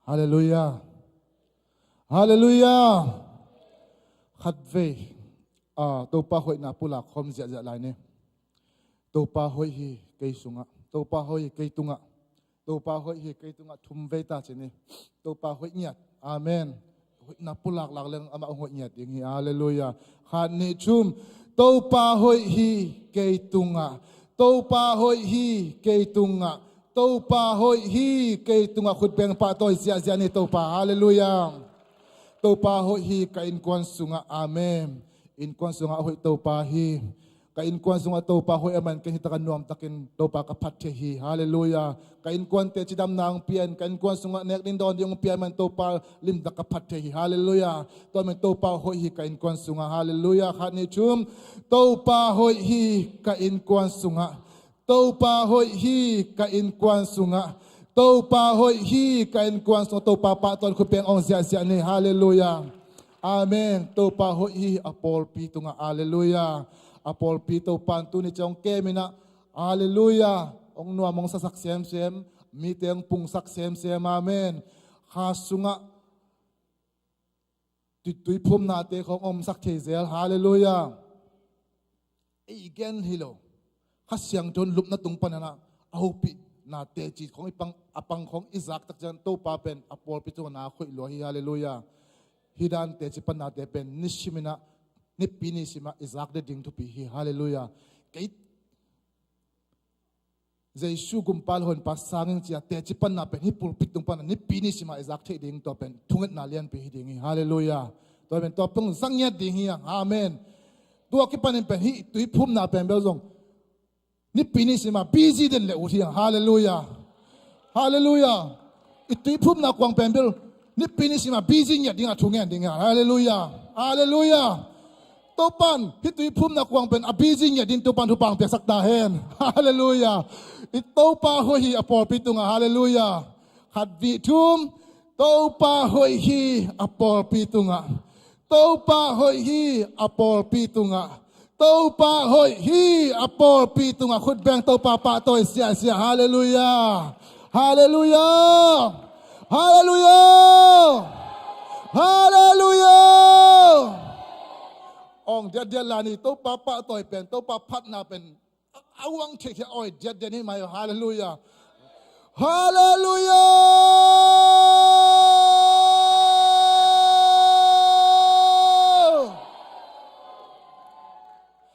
Hallelujah. Hallelujah. Khát về tàu pa hội na pula khom zia zia lại nè. Tàu pa hội hi cây sunga, tàu pa hội cây tunga, tàu pa hội hi cây tunga thum về ta trên nè. Tàu pa hội nhạt. Amen. Hội na pula lạc lên ama hội nhạt tiếng hi. Hallelujah. Khát nè chum tàu pa hội hi cây tunga, tàu pa hội hi cây tunga. Tàu pa hội hi cây tunga khut beng pa toi zia zia nè tàu pa. Hallelujah. Tàu pa hội hi ka in quan sunga. Amen. In quan sunga hội tàu pa hi ka in quan sunga tàu pa hội aman ka hitakan nuam takin tàu pa ka pathe hi. Hallelujah. Ka in quan te chidam nang pian ka in quan sunga nek din don yung pian man tàu pa lim da ka pathe hi. Hallelujah. To men tàu pa hội hi ka in quan sunga. Hallelujah. Khat ni chum tàu pa hội hi ka in quan sunga. Tàu pa hội hi ka in quan sunga. Tàu pa hội hi ka in quan sunga tàu pa pa ton khupeng ong zia zia ni. Hallelujah. Amen. Tàu pa hội hi apol pi tunga. Hallelujah. Apol pi tàu pan tu ni chong kemina. Hallelujah. Ong nuam ong sasak sem sem mi teng pung sak sem sem. Amen. Ha sunga tui phum na te khong om sak the zel. Hallelujah. Again hilo. Ha siang ton lup na tung panana ahopi na te chi khong ipang apang khong izak tak jan tàu pa pen apol pi tunga na khoi lo hi. Hallelujah. Hidan te chi pan na te pen nishimina ni pinisima izak de ding to pi hi. Hallelujah. Kait Jesu gumpal hon pasangin chia te chi pan na pen hi pulpit tung pan ni pinisima izak the ding to pen thunget na lian pi hi ding hi. Hallelujah. To pen to pung sangya ding hi. Amen. Tua ki panin pen hi tui phum na pen bel jong ni pinisima busy den le u hi. Hallelujah. Hallelujah. Itui phum na kwang pen bel ni pinisima busy nya ding a thungen ding. Hallelujah. Hallelujah. Topan hitui phum na kwang pen a busy nya din topan hu pang pe sak da hen. Hallelujah. Itopa hoi apol pitunga. Hallelujah. Hat vi thum topa hoi hi apol pitunga. Topa hoi hi apol pitunga. Topa hoi hi apol pitunga. Khut beng topa pa toi sia sia. Hallelujah. Hallelujah. Hallelujah. Hallelujah. Ong dia lani topa pa toi pen topa phat na pen awang take oi dia ni mai. Hallelujah. Hallelujah.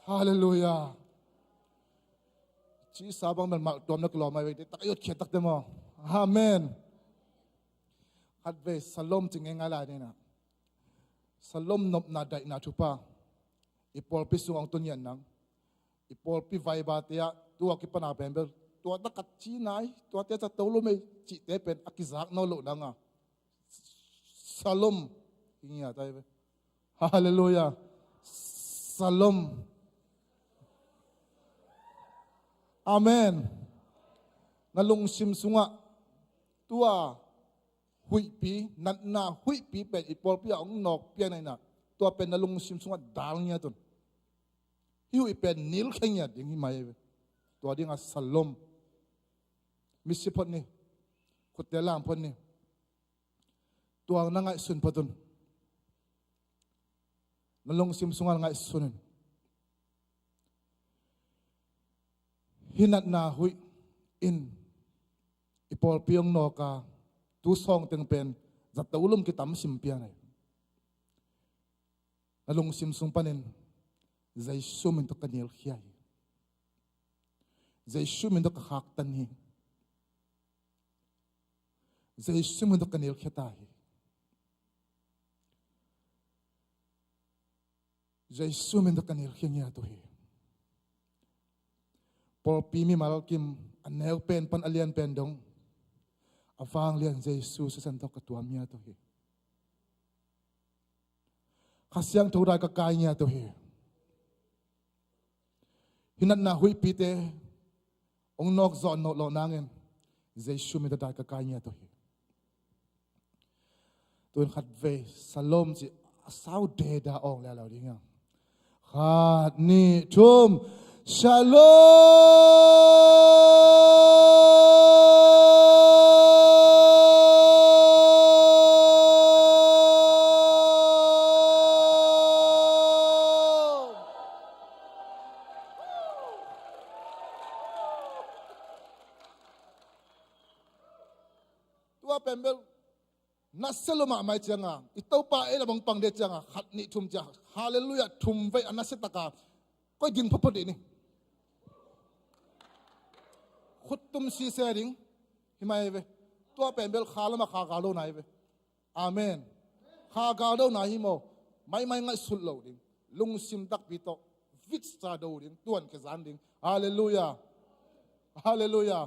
Hallelujah. Chi sabang man mak tom na klo mai tak yot khet tak demo. Amen. Hadve salom chingeng ala ni na. Salom nop na dai na thupa. Ipol pi sung ang tunyan nang. Ipol pi vai ba tia tua ki pana pembel. Tua ta kat chi nai, tua tia sa tolo me chi te pen akizak no lo danga. Salom. Ingia tayo. Hallelujah. Salom. Amen. Nalung sim sunga. Tua hui pi na hui pi pen ipol pi ang nok pi na. Tua pen nalung sim sunga dal niya ton. Hiu ipen nil kenya ding mai. Tua ding a salom. Misipot ni. Kutelang pon ni. Tua na nga sun paton. Nalung sim sunga nga sunin. Hinat na hui in ipol piyong no ka tu song teng pen zat ulum kitam simpia nai. Nalung sim sung panin zai sumin to kanil khiyai. Zai sumin to khak tan hi. Zai sumin to kanil khita hi. Zai sumin to kanil khiyai to hi. Por pimi mal kim anel pen pan alian pen dong. Afang lian Jesu sa santo katuam niya to hi. Kasyang turay kakay niya to hi. Hinat na hui pite ong nok zon no lo nangin Jesu mi taday kakay niya to hi. Tuwin katve salom si asaw deda ong lalaw di nga. Khat ni chum Shalom. pembel naseluma mai changa itopa ela bang pang de changa khatni thum cha hallelujah thum vai anasetaka koi din phapodi ni khutum si sering himai ve to pembel khalama kha galo nai ve amen kha galo na hi mo mai ngai sul lo ding lung sim dak pi to vit sta do ding tuan ke zan ding hallelujah hallelujah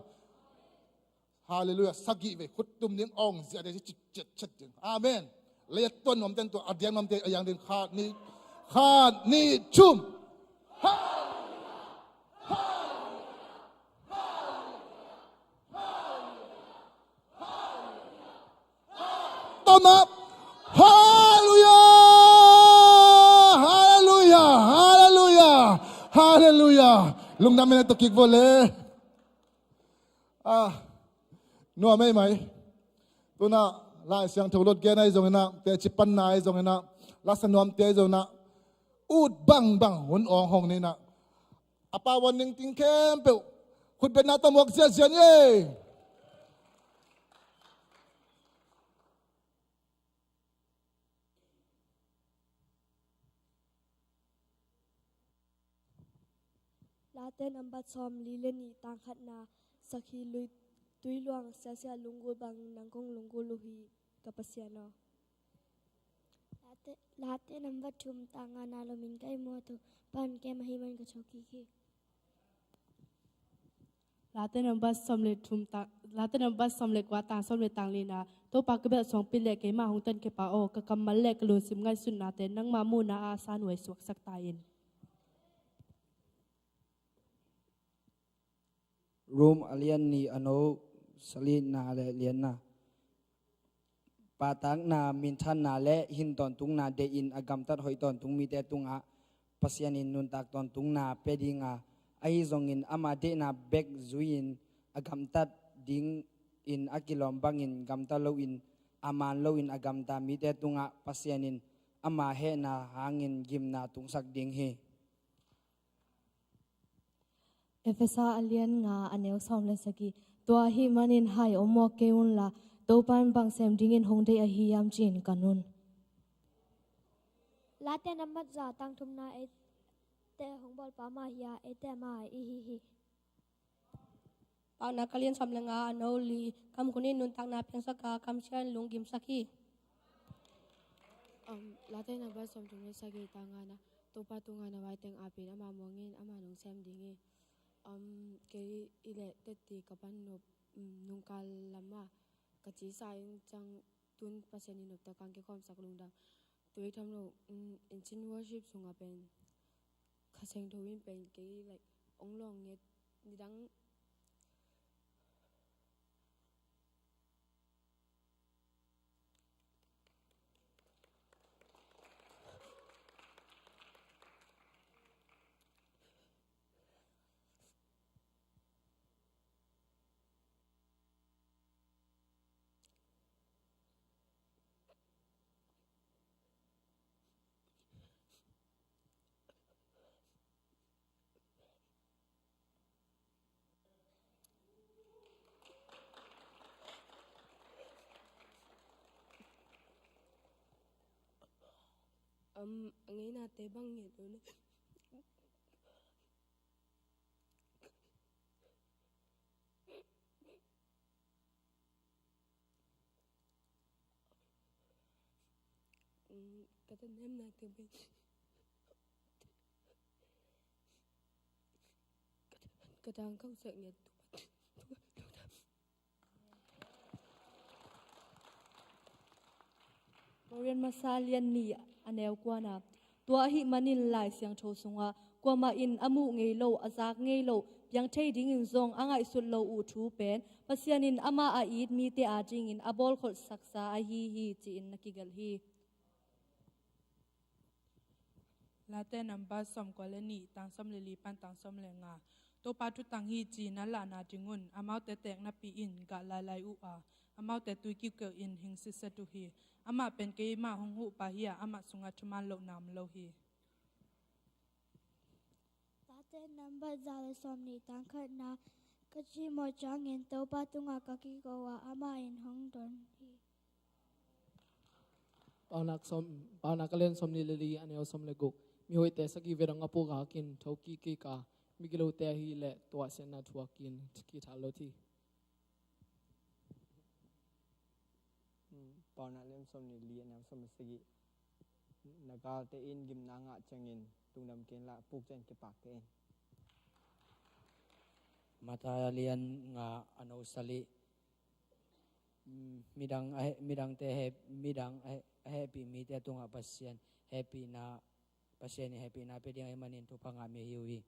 hallelujah sagi ve khutum ding ong zia de chit chat ding amen le ton nom ten to adiang nom te ayang ding kha ni chum up. Hallelujah! Hallelujah! Hallelujah! Hallelujah! Lungdam na to kick vole. No mai. Tu na la siang tholot gen ai zong na te chipan na ai zong na la sanom te zong na ut bang hun ong hong ni na. Apa warning ting kem pe khut ben na to mok sia ye. Laten ambat som lileni tangkhat na sakhi lui tui luang sia lungul bang nangkong lungul luhi kapasiano. Laten ambat thum tanga na lomin kai mo tu pan ke mahiman ka choki ki. Laten ambat somle kwa tang somle tang lina to pa ke ba song pile ke ma hong tan ke pa o ka kamal le ka lu sim ngai sun na te nang ma mu na a san wai suak sak tain. Room alian ni ano sali na le lian na patang na min than na le hin ton tung na de in agam tat hoi ton tung mi te tung a pasian in nun tak ton tung na pedinga ai zong in ama de na bek zuin agam tat ding in akilom bangin gam ta lo in aman lo in agam ta mi te tung a pasian in ama he na hangin gim na tung sak ding he Efesa alian nga aneu som le saki to hi manin hai omo keun la to pan bang sem dingin hong de a hi yam chin kanun. Laten ambat za tang thum na e te hong bol pa ma ya e te ma hi. Pa na kalian som nga ano li kam kunin nun tang na peng saka kam sian lunggim saki. Laten ambat som thum le saki tanga na to pa tunga na wai teng apin ama mongin ama nong sem dingi. Ke ile teti kapan no nungkal lama kachi saing chang tun paseni no ta kang ke khom sak lungdam tui tham no in worship sunga pen khaseng thowin pen ke like onglong net nidang ngai na te bang nge do na kata nem na te be kadang kau sak nge Korean masalian ni aneu kwa na to hi manin lai siang tho sunga kwa ma in amu ngei lo azak ngei lo piang thei ding in zong angai sul lo u thu pen pasianin ama a it mi te a jing in abol khol saksa a hi chi in nakigal hi. Laten ambat som koleni tang som le li pan tang som le nga to pa tu tang hi chi na la na jingun amau te tek na pi in ga lai u a amau te tu ki ke in hing si sa tu hi ama pen ke ma hong hu pa hi ama sunga chuman lo nam lo hi Laten ambat za le som ni tangkhat na กะจิโมจังเงินโตปาตุงากะกิโกวาอามาอินฮองดอนฮีปานักสมปานักเล่นสมนิลลีอันเอลสมเลกุกมีหอยแต่สกีเวรังอปูกากินทอกีกีกามีกิโลแต่ฮีเละตัวเซนนาทัวกินกีทาโลทีปอนักเล่นสมนิลีอันเอลสมสกีนักเตอินกิมนางะจังเงินตุงดำเกนละปุกจันเกปากเกนมาตาเลียนงาอนุสลิมีดังแต่มีดังแฮปปี้มีแต่ตรงอาปัสเซียนแฮปปี้นาปัสเซียนแฮปปี้นาเป็นยังไงมันเห็นทุกพังอาเมฮิวี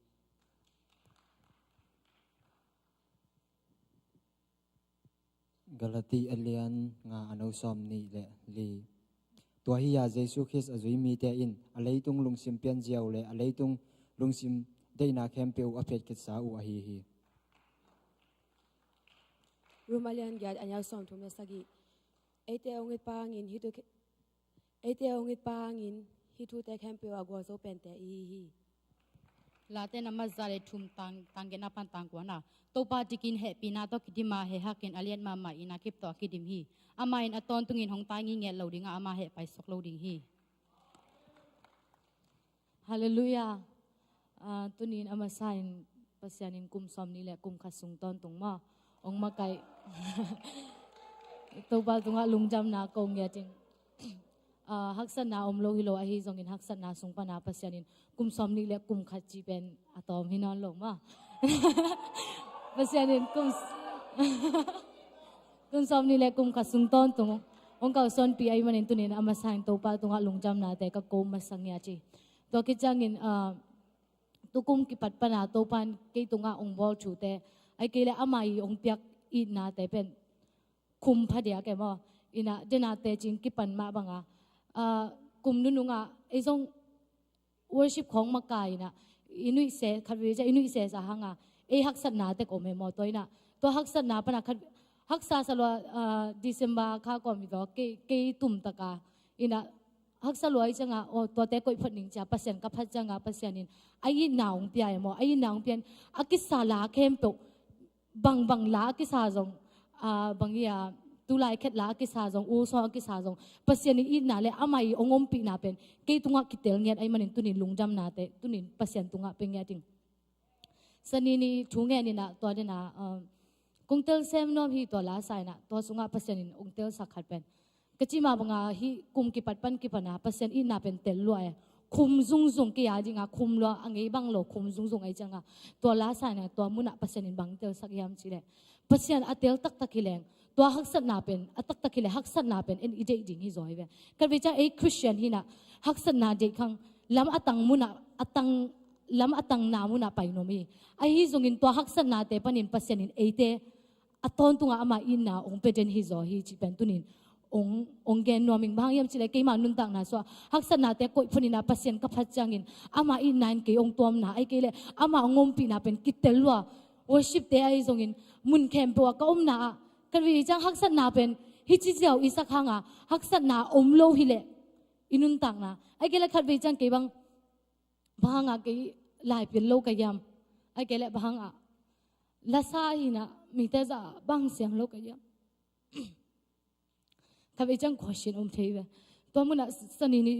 กาลตีอเลียนงาอนุสมนี่แหละลีตัวฮิยาเจสุคริสอจุยมีแต่อินอะไรตรงลุงซิมเปียนเจียวเลยอะไรตรงลุงซิมได้นาแคมเปียวอเพชกิสาอุอาฮีฮีRumalian gad anyal som thum na sagi ate ongit pangin hitu ate ongit pangin hitu te kempe wa go so pente hi late namazale thum tangena pan tangwana topa tikin he pina to kidima he hakin alian mama ina kip to kidim hi ama in aton tungin hong tangi nge loading ama he pai sok loading hi hallelujah tunin ama sign pasyanin kum som ni le kum khasung ton tungma ong makai topa tunga lungjam na kong ya ting haksan na omlo hilo ahi zongin haksan na sungpa na pasyanin kum som ni le kum khachi pen atom hinon lo ma pasyanin kum som ni le kum khasung ton tung ong ka son pi ai manin tunin ama sign topa tunga lungjam na te ka ko masangya chi to kichangin tukum kipat pana topan ke tunga ong bol chu te ai kele amai ong piak i na te pen kum phadia ke mo ina dena te jing ki pan ma banga kum nu nga e jong worship khong makai na inui se khawi ja inui se sa hanga e haksat na te ko me mo toina to haksat na pana khat haksa salwa December kha ko mi do ke tum taka ina haksa loi changa o to te koi phaning cha pasien ka phat changa pasianin ai naung pia mo ai naung pian akisala khem pe bang la akisa jong bangia tulai khet la akisa jong u so akisa jong pasien in na le amai ongom pi na pen ke tunga kitel nget ai manin tunin lungdam na te tunin pasien tunga pengya ting sanini thunge ni na to de na kungtel sem nom hi to la sai na to sunga pasien in ongtel sakhat pen kachima banga hi kum ki pat pan ki pana pasien in na pen tel lo kum zung ki ya jinga kum lo angai bang lo kum zung ai changa to la sa na to muna pasien in bang tel sak yam chile pasien atel tak takileng to haksat na pen atak takile haksat na pen en ide ding hi zoi ve kan vecha a Christian hina haksat na de khang lam atang na muna pai no mi ai hi zungin to haksat na te panin pasien in ate aton tunga ama in na ong peden hi zo hi chi pen tunin ong gen noming bang yam chile ke ma nun tang na so haksan na te koi phunina pasien ka phat changin ama in nine ke ong tom na ai ke le ama ngom pi na pen kitelwa worship te ai zongin mun kem po ka om na kan wi chang haksan na pen hi chi jaw isak hanga haksan na om lo hi le inun tang na ai ke le khat wi chang ke bang banga ke lai pin lo ka yam ai ke le banga la sa hi na mi te za bang siang lo ka yam khabe chang question theiwe to muna sani ni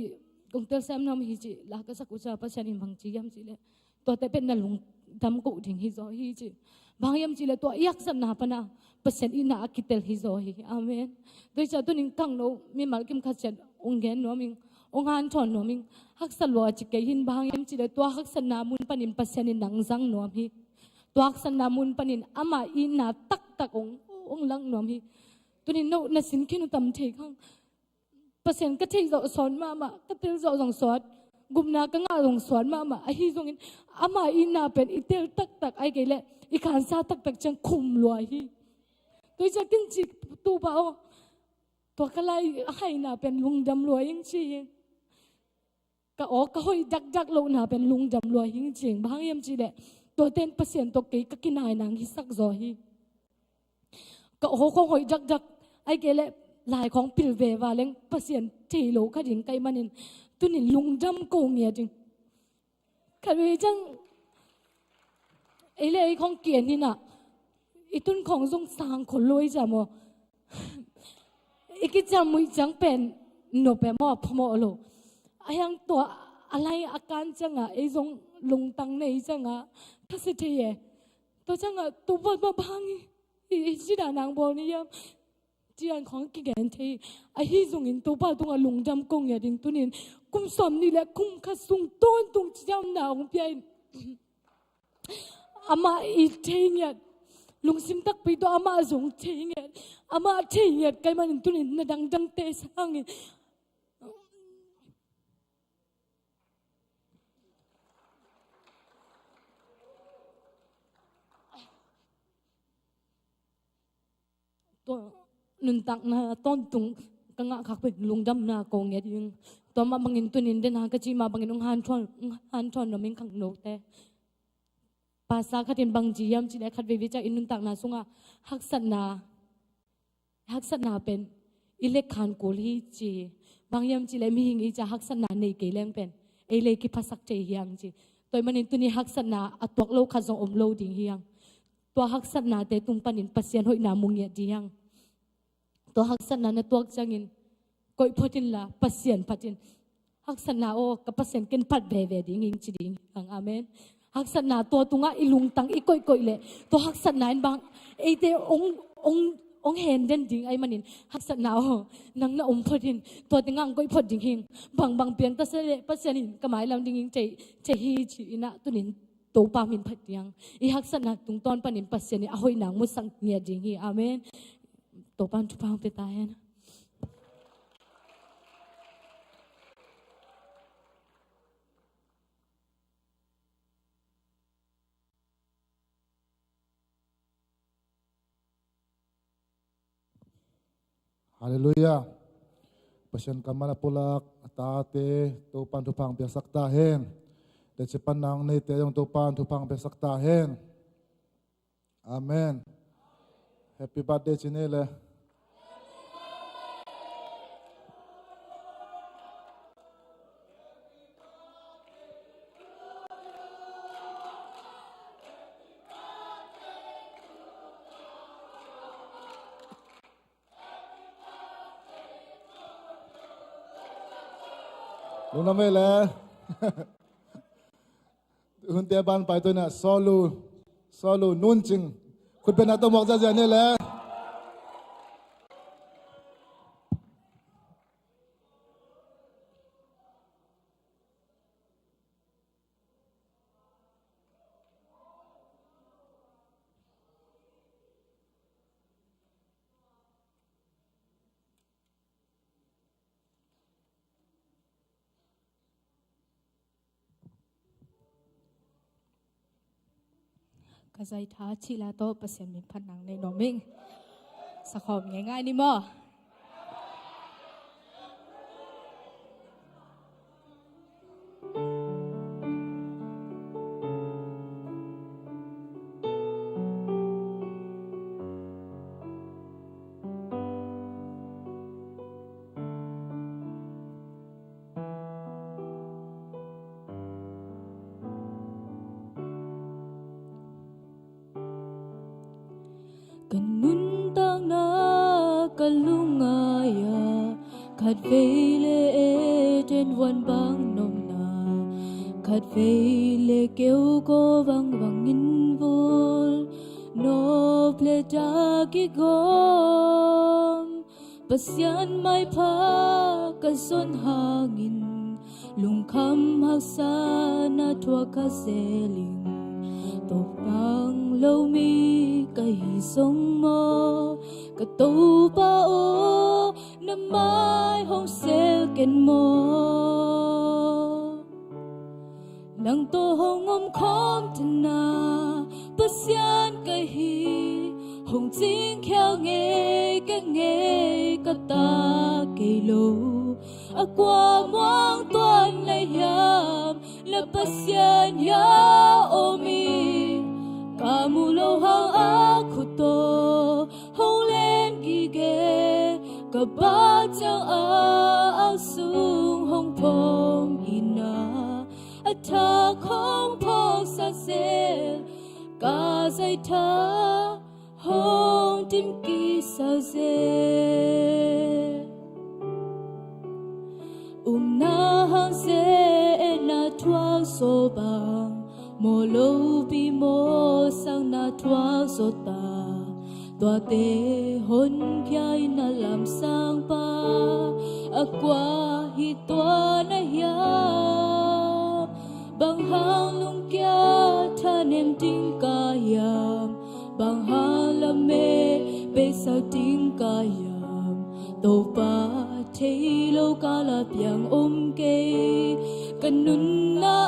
kongtel sam nam hi chi la ka sakucha pasani bang chi yam chi le to te pen na lung dam ko thing hi zo hi chi bang yam chi le to yak san na pana pasen ina akitel hi zo hi amen doi cha to ning kang no mi mal kim kha chen ong gen no ming ong han thon no ming hak sal lo chi ke hin bang yam chi le to hak san na mun panin pasen in nang jang no hi to hak san na mun panin ama ina tak ong lang no hi tunin no na sin kinu tam thei khang pasien ka thei zo son ma ka tel zo jong sot gumna ka nga jong son ma a hi jong in ama ina pen itel tak ai ke le i khan sa tak chang khum lo hi toi cha tin chi tu ba o to ka lai hai na pen lungdam lo ying chi ka o ka hoi dak lo na pen lungdam lo hing ching bang yam chi le to ten pasien to ke ka kinai nang hi sak zo hi ka o ko hoi dak ai ke le lai khong pil ve wa leng pasien thei lo kha ding kai manin tunin lungdam ko ngia ding kha ve chang ai le khong kien ni na itun khong zong sang kholoi jamo ikijamui jangpen no pe mo phmo lo ayang to alai akan changa ezong lungtang nei changa thase ye to changa to ba bhangi jida nang bo ni yam jian khong ki gen thei a hi zong in to ba tung a lungdam kong ya ding tunin kum som ni le kum kha sung ton tung jam na ong pai ama I thei lungsim tak pi to ama zong thei kai man tunin na dang dang te sang to nun tak na ton tung kanga khak pe lungdam na kong ya ding to ma bangin tunin den ha ka chi ma bangin han thon no ming khang no te Pasa khatin bang jiam chi le khat ve vi cha inun tak na sunga haksat na pen ilek khan kol hi chi bangyam chi le mi hing I cha haksat na nei ke leng pen ei le ki phasak che hiang chi toy manin tuni haksat na atok lo kha zong om lo ding hiang to haksat na te tung panin pasien hoi na mung ya diang to haksat na tuak changin koi photin la pasien phatin haksat na o ka pasien ken phat ve ding hing chi ding ang amen haksat na to tunga ilung tang ikoi le to haksat na in bang ate ong hen den ding ai manin haksat na ho nang na photin to tingang koi phot ding hing bang piang ta se le pasyanin kamai lam ding hing che hi chi ina tunin to pa min phat yang I haksat na tung ton panin pasyani a hoi nang mu sang nia ding hi amen to pan tu pang pe ta hen Hallelujah. Pasyan kamala pulak atate tupan tupang biasak tahen. Dan sepanang ni tayong tupan tupang biasak tahen. Amen. Happy birthday Chinele. Lungdam le hunte ban pai to na solo nun ching khut pe na to mok ja ne le Kazai tha chi la to pasien min phat nang nei no ming sakhom ngai ni mo Kanun tang na kalungaya khat veile ten wan bang nom na khat veile keu ko bang in vol no ple da ki gom pasyan mai pha ka son hangin lung kham hak sa na thua ka seling to bang lo mi kai song mo ka to pa o na mai hong sel ken mo nang to hong om khom thna pasyan kai hi hong jing khao nge ka ta ke lo akwa moang tuan lai yam la pasyan ya o mi kamulo hang akuto hong len gige kaba chang ang sung hong pom ina atha khong phong sa se ka zai tha hong tim ki sao dê na hang dê na thoáng số bằng mô lâu bi mô sang na thoáng số ta tòa tê hôn kia na làm sang pa qua hi tòa na ya bằng hang lung kia tha nem ting ca yam bằng hang la mê bê sao ting ca yam tô pa thấy lâu ca la piang kê cần nun na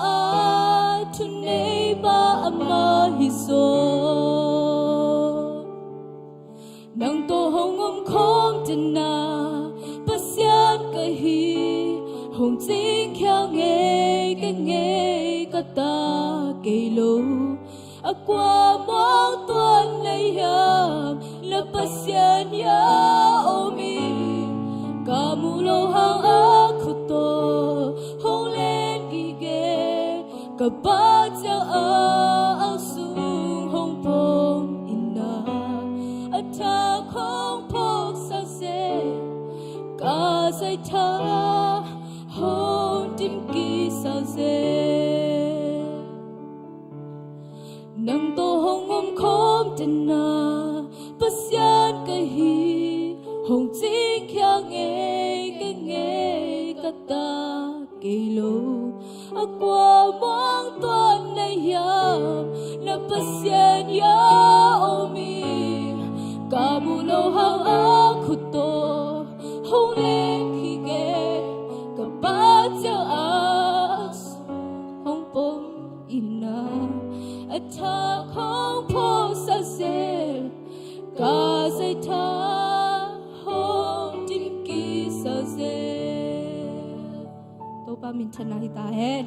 thun nei ba ama hi so nang to hong khom tin na pasian ka hi hong jing kya nghe ka ta ke lo akwa mong tuan nei yam na pasian ya omi kamu lo hang akhuto hong len ki ge ka ba cha a sung hong pom ina atha khong phok sa se ka sai tha hong tim ki sa se nang to hong khom tin na pasyan ka hi hong jing kya nghe ka ta ke lo akwa mong tuan na yam na pasyan ya omi kamu lo hang akhuto hong len hi ge ka ba cha as hong pom ina atha khong pho sa se ka sai tha hong tim ki sa se to pa min thana hi ta hen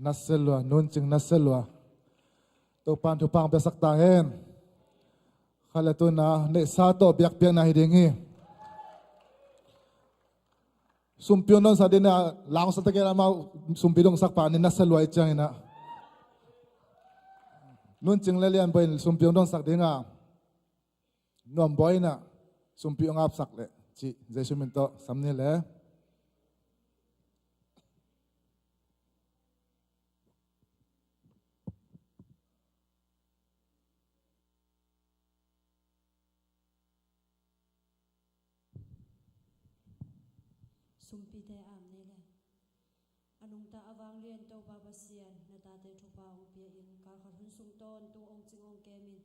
naselwa nun ching naselwa to pan thu pang besak ta hen khala tu na ne sa to biak piak na hiding hi sumpion non sa din na lang sa takela ma sumpidong sak pa ni naselwa ichang ina nun ching lelian boy sumpion don sak dinga nom boy na sumpiong ap sak le chi jesu min to samne le sumpi te am ne le anung ta awang lian to ba basian na ta te thu pa ong pia in ka kha hun sung ton tu ong ching ong ke min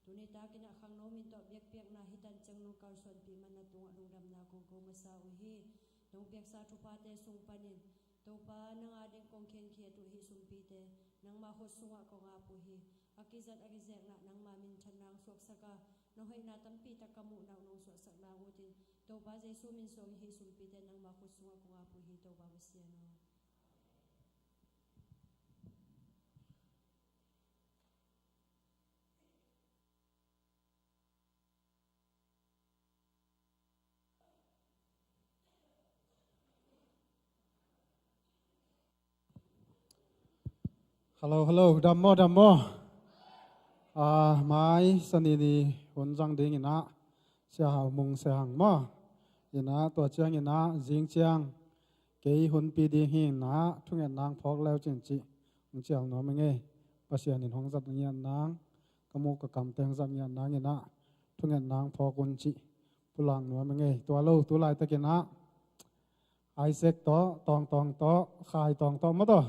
tu ne ta kina khang no min to biak piak na hitan chang no kar son pi man na tu lungdam na kong ko masa u hi nong piak sa thu pa te sung panin to pa nang ading kong khen khia tu hi sumpi te nang ma ho sunga ko nga pu hi akizat akizek na nang ma min chan nang sok saka no hoi na tampi ta kamu na nong so sak na utin to ba jesu min song hi sumpi te nang ma ho sunga ko nga pu hi to ba basian no Hello, Dammo. Mai sanini honjang ding ina sia hau mung se hang ma ina to chiang ina jing chiang ke hun pi ding hi na thungen nang phok leo chin chi ung chiang no menge pasian in hong zat ngian nang kamu ka kam teng zat ngian nang ina thungen nang phok un chi pulang no menge to lo tu lai takina Isaac to tong to khai tong to ma to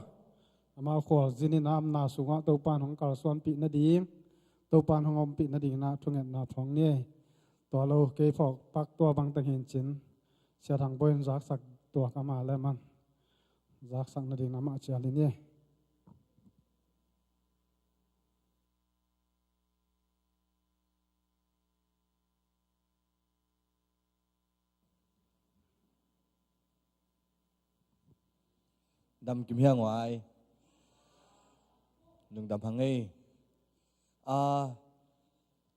ama khol zini nam na sunga to pan hong kal son pi na ding to pan hong om pi na ding na thungen na phong ni to lo ke phok pak to bang ta hin chin sia thang boin zak sak to kama le man zak sak na ding na ma cha li ni đâm kim hiang ngoài Lungdam hang ei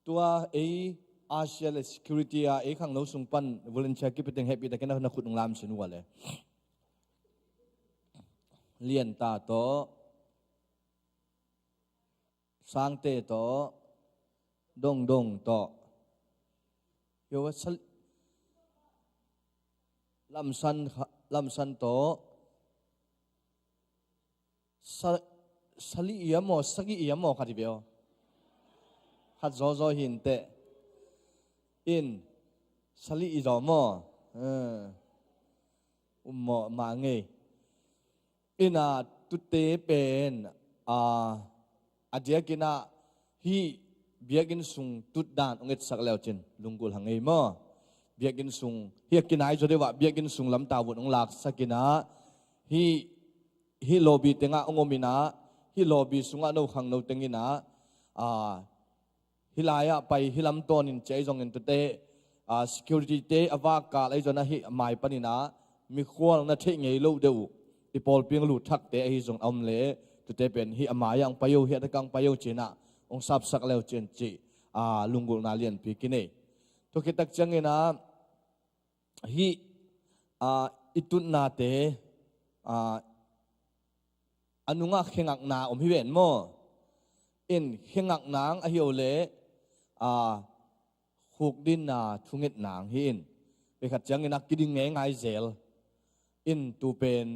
ตัวอาเซียน security ข้างโน้นสุงปัน volunteer กิบเป็น happy แต่แค่นั้นขุดลงลามสินวัวเลยเลียนตาโตสร้างเตโตดงโตโยว่าลำสันโตสลียามอสกียามอขัดเบียวขัดโซหินเตอินสลีอีจอมอมอมาเงยอินาตุเตเป็นอาเดียกินาฮีเบียกินสุงตุดดานองเอ็ดสักแล้วจินลุงกุลหังเงยมอเบียกินสุงเฮียกินไอจดเดว่าเบียกินสุงลำตาวุนองหลักสักกินาฮีโลบีเตงะองมินาฮีโลบีสุงะโนขังโนเตงินาฮิลายะไปฮิลำต้นินเจจงเงินตุเตsecurity เตอวากาไอจนะฮิหมายปนินามีขวานนัทเทงเงยโลเดวอีพอลเพียงหลุดทักเตไอจงอมเลตุเตเป็นฮิอมายังไปโยฮิตะกังไปโยเจนะองซับสักแล้วเจนจีลุงกุลนาเลียนปีกินเอทุกตักจังเงินะฮิอิตุนนาเตอนุงะเขงักนาอมฮิเวนโมอินเขงักนางอหิโอเลหุกดินนาทุงเงตนางฮินไปขัดจังเงินักกิดิงไงเซลอินตูเป็น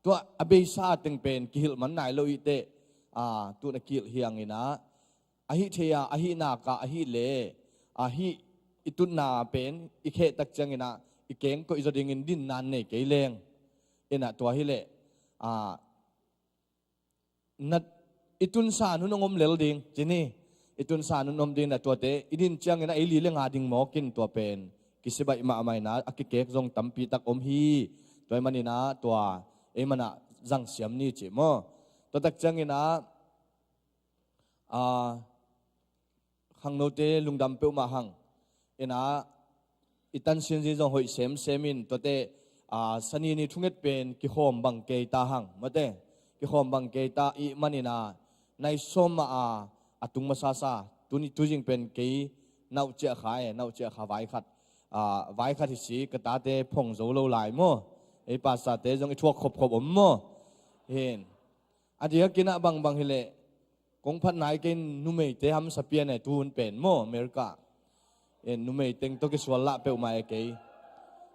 ตัวอเบซาตึงเป็นกิลมันนายโลอิเตตัวนักกิลเฮียงอินะอหิเทียอหินากะอหิเลอหิอิตุนาเป็นอิเคตักจังเงินะอิเก่งก็อิจดิงินดินนานเนเกเลงอินะตัวฮิเลนัดอิตุนสานุนงมเลลดิงจีนี่อิตุนสานุนงมดิงนะตัวเตอิดินจังเงินะอิลีเลงาดิงหมอกินตัวเป็นกิสิบะอิมาอมัยนะอักเกกจงตัมปีตักอมฮีตัวมันนี่นะตัวมันนะจังเสียมนี่จีมั้งตัวตักจังเงินะขังโนเตลุงดำเปวมาหังนะอิตันเซียนจีจงหอยเซมินตัวเตสนีนี่ทุ่งเอ็ดเป็นกิโฮมบังเกตาหังมาเตกิโฮมบังเกตาอีมันนี่นะในสมมาตุงมาซาซาตุนี่ตุจิงเป็นกีน่าเจ้าขายน่าเจ้าขาไว้ขัดไว้ขัดที่สีกระตาเตพงโซโลไหลมั้งไอ้ภาษาเตจงไอ้ทั่วขบอมมั้งเห็นอาเดียกินะบังฮิเลกงพันนายกินนุ่มเมย์เตฮัมสเปียนไอ้ตูนเป็นมั้งอเมริกาเห็นนุ่มเมย์เต็งตัวกิสวลละเปลมาไอ้เกย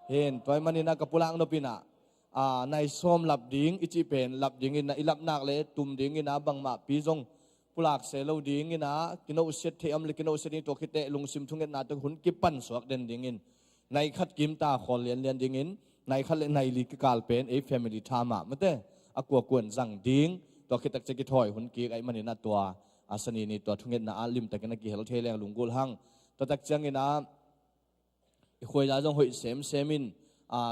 เห็นตัวมันนี่นะกับปุลังนปินะในส้มหลับดิ้งอิจิเป็นหลับดิ้งอินะอิลับนักเลยตุ่มดิ้งอินะบังมาปีจงปุลักเซลดิ้งอินะกินเอาเสร็จเทียมเลยกินเอาเสร็จนี่ตัวคิดเตะลงซิมทุ่งเงินนาตัวหุ่นกิปันสวกเด่นดิ้งอินในขัดกิมตาขอเลียนดิ้งอินในขัดในลิกกาลเป็นแฟมิลี่ทามาไม่เต้อกัวกวนจังดิ้งตัวคิดตักจะกิถอยหุ่นกีไอ้มันนี่นะตัวอาสนีนี่ตัวทุ่งเงินนาลิมแต่กันนักกิเฮลเทเลงลุงกุลหังตัวตักจังอินะอีกคนละจงหอยเซมิน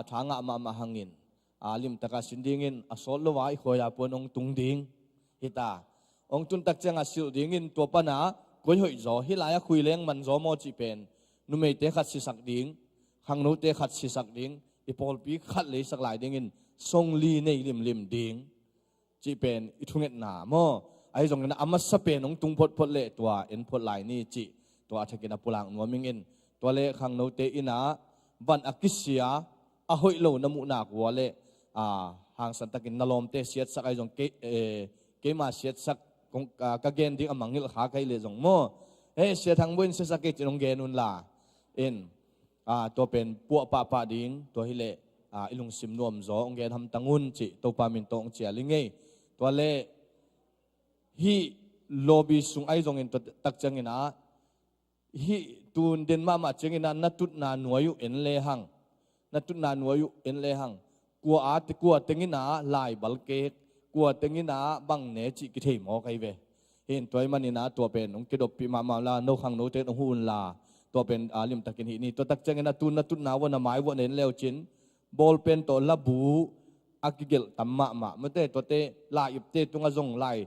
ทางมาหังอินลิมตะกาสินดิ้งอินอสอลวะอีกคนละปนองตุงดิ้งฮิตาองตุนตักจังสิลดิ้งอินตัวปนากุยหอยจ่อฮิลายคุยเลี้ยงมันจ่อมอจีเป็นนุ่มเมย์เตะขัดสิสักดิ้งขังนู้เตะขัดสิสักดิ้งอีพอลปีขัดเลยสักหลายดิ้งอินทรงลีในลิมดิ้งจีเป็นอีทุ่งเงินหนามอไอ้ตรงนั้นอามัสเป็นองตุงพดเละตัวเอ็นพดลายนี่จีตัวอาจจะกินปุลังนัวมิงอินตัวเละขังนู้เตะอินะวันอากิเสียอาหอยโลน้ำมุนักวัวเละหางสันตะกินนลมเตะเสียดสักไอ้ตรงเกมาเสียดสักกะเกนดิ้งอามังฮิลขาไกเลยตรงมอเสียทางบนเสียสักเกจิตรงเกนุนลาเอ็นตัวเป็นปัวปะดิ้งตัวฮิเละอิลุงซิมนวมจ่อองเกนทำตังุนจิตัวปามินตองเจียลิงเงตัวเละฮีโลบีสุงไอจงอินตัวตักจังอินะฮีตูนเดนมาจังอินะนัตุนาหน่วยอยู่เอ็นเลหังนัตุนาหน่วยอยู่เอ็นเลหังกัวเต็งอินะลายบัลเกกกัวเต็งอินะบังเนจิกิเทมอไกเวเห็นตัวมันอินะตัวเป็นองกิดปีมาลาโนขังโนเตนหูนลาตัวเป็นลิมตักินหินี่ตัวตักจังอินะตูนนัตุนาวันหมายวันเอ็นเลวจินบอลเป็นตัวละบูอากิเกลตัมมาเมื่อเตตัวเตลายเตตุงจงลาย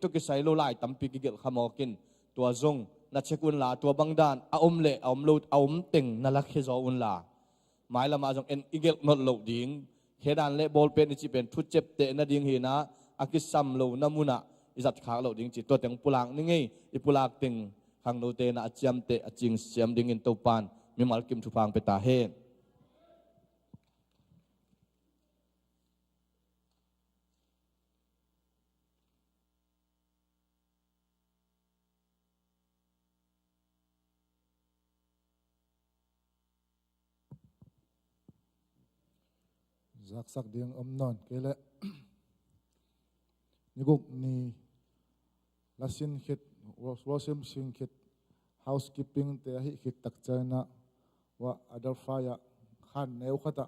ตัวกิไซโลลายตัมปีกิเกลขมอกินตัวจงนัดเชกุนลาตัวบังดานอมเละอมลูดอมเต็งนัลักเฮจออุนลาหมายละมาจงเอ็นอิเกลนอดโลดิ้งเฮดานเละบอลเป็นจิเป็นทุเจ็บเตะนาดิ้งเฮนะอากิซัมโลนามุนะ izat khak lo ding chi to teng pulak ni ngei I pulak ting hang no te na achiam te aching siam ding in to pan mi mal kim thu phang pe ta he zak sak ding non kele niguk ni lasin khit wasim sing khit housekeeping te hi khit tak chana wa adar faya khan neu khata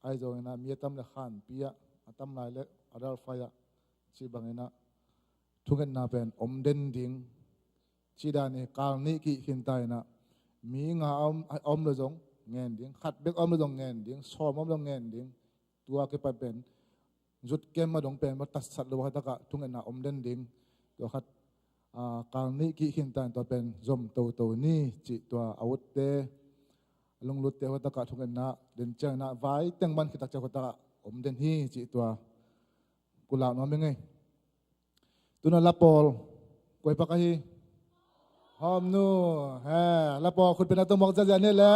ai zo na mietam le khan pia atam lai le adar faya chi bangena thungen na pen den ding chi da ni kal ni ki hin tai na mi nga om le jong ngen ding khat bek om le jong ngen ding som om le ngen ding tua ke pa pen rút kem mà đồng pen mà tát sát lo hata ka thung na den ding to khat kal ni ki hin tan to pen zom to ni chi to out te lung lut te hata ka thung na den chang na vai teng man ki tak cha hata den hi chi to kula no me ngai tu na la pol koi pa ka hi hom nu ha la pol khut pen to mok ja ne la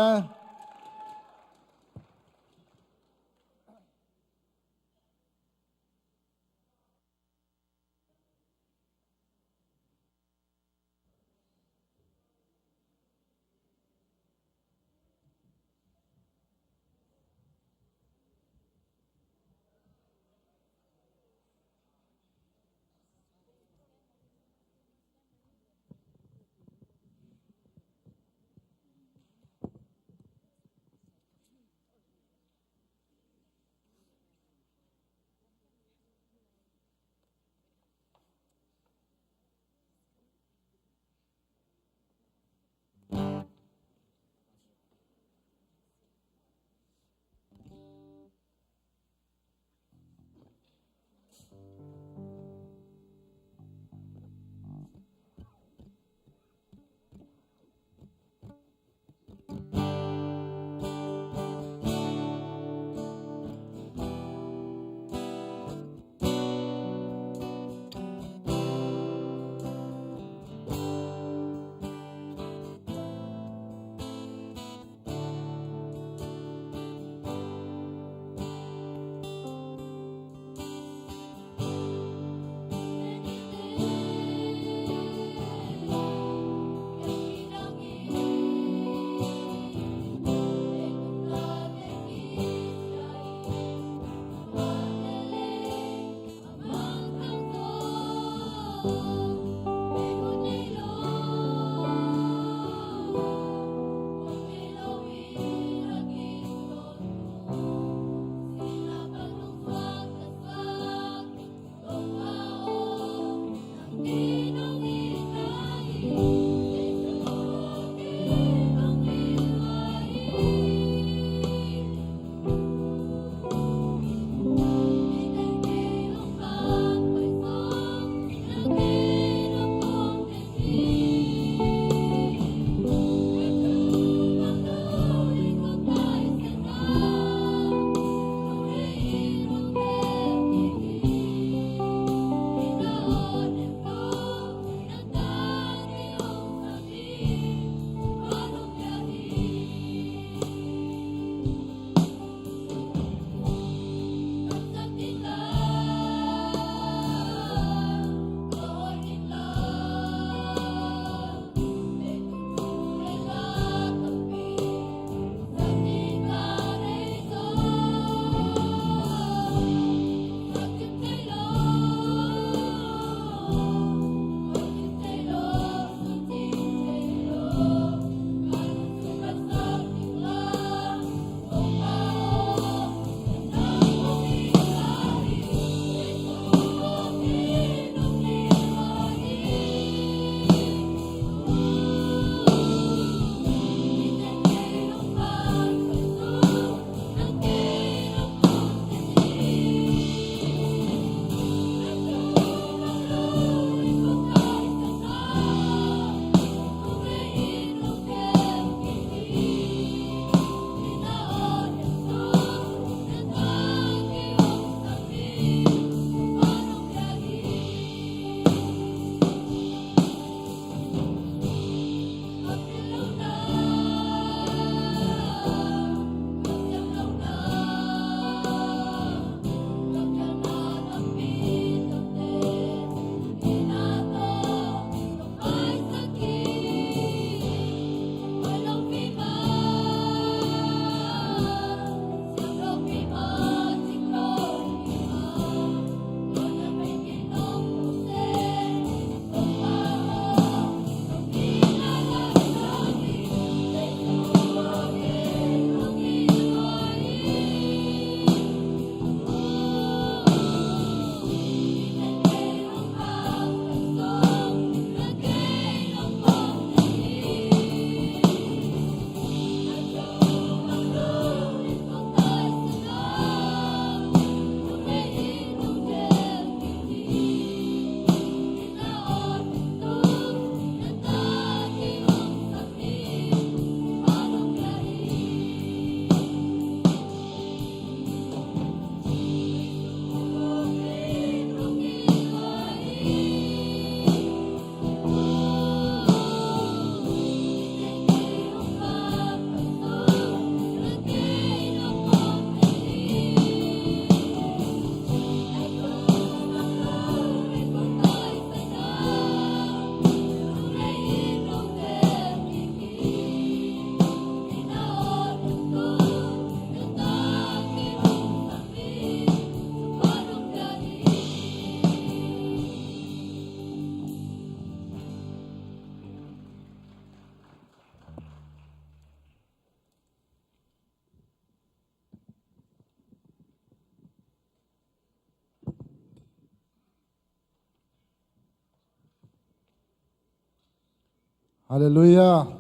Hallelujah.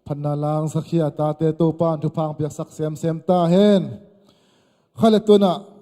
Panalang sakhiya tate to pan tu pang piak sak sem ta hen. Khaletuna